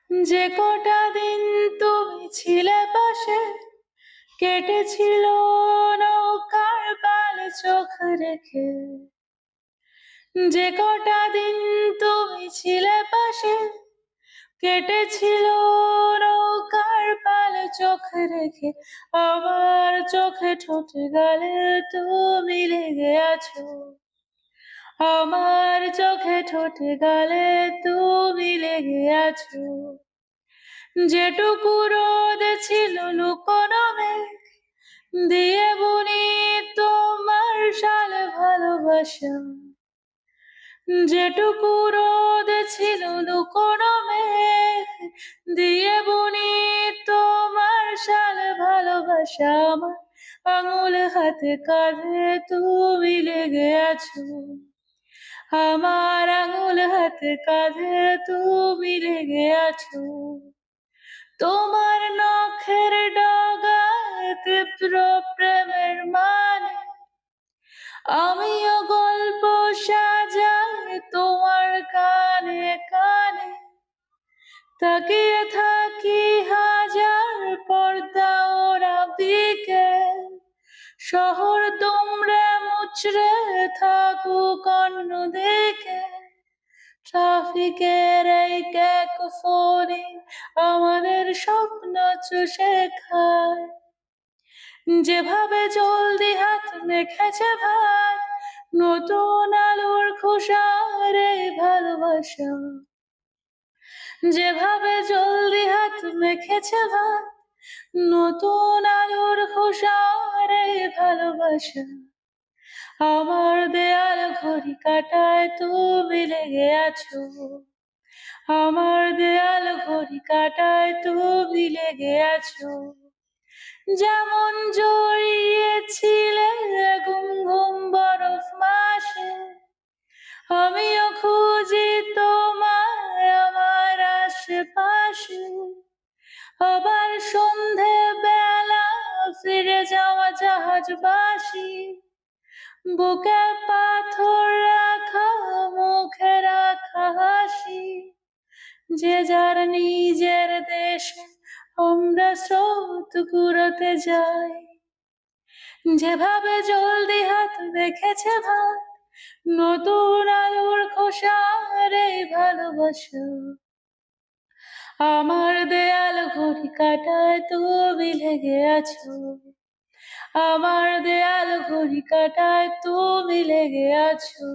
যে কটা দিন তুমি ছিলে পাশে, কেটেছিল নৌকার পালে চোখ রেখে। যে কটা দিন তুমি ছিলে পাশে, কেটেছিল নৌকার পালে চোখ রেখে। আমার চোখে ঠোঁটে গালে তুমি লেগে আছো, আমার চোখে ঠোঁটে গালে তুমি লেগে আছো। যেটুকু রোদ ছিল লুকোনো মেঘ দিয়ে বুনি তোমার সাল ভালোবাসা। যেটুকু রোদ ছিল লুকোনো মেঘ দিয়ে বুনি তোমার সাল ভালোবাসা। আমার আঙুল হাতে কাঁধে তুমি লেগে আছো, আমার আঙুল হাতে কাঁধে তুমি লেগে আছো। তোমার নখের ডগায় তীব্র প্রেমের মানে, আমিও গল্প সাজাই তোমার কানে কানে। তাকিয়ে থাকি হাজার পর্দা ওরা বিকেল, শহর দুমড়ে মুচড়ে থাকুক অন্য দিকে। ট্রাফিকের এই ক্যাকোফোনি আমাদের স্বপ্ন চুষে খায়। যেভাবে জলদি হাত মেখেছে ভাত, নতুন আলোর খোসার এই ভালোবাসা। যেভাবে জলদি হাত মেখেছে ভাত, নতুন আলোর খোসার এই ভালোবাসা। আমার দেয়াল ঘড়ি কাটায় তুমি লেগে আছো, আমার দেয়াল ঘড়ি কাটায় তুমি লেগে আছো। যেমন জড়িয়েছিলে ঘুম ঘুম বরফ মাসে, আমিও খুঁজি তোমায় আমার আশেপাশে। আবার সন্ধে বেলা ফিরে যাওয়া জাহাজ বাসি, বুকে পাথর রাখা মুখে রাখা হাসি। যে যার নিজের দেশে আমরা স্রোত ঘুরোতে যাই। যেভাবে জলদি হাত মেখেছে ভাত, নতুন আলোর খোসার এই ভালোবাসা। আমার দেয়াল ঘড়ি কাটায় তুমি লেগে আছো, আমার দেয়াল ঘড়ি কাটায় তুমি লেগে আছো।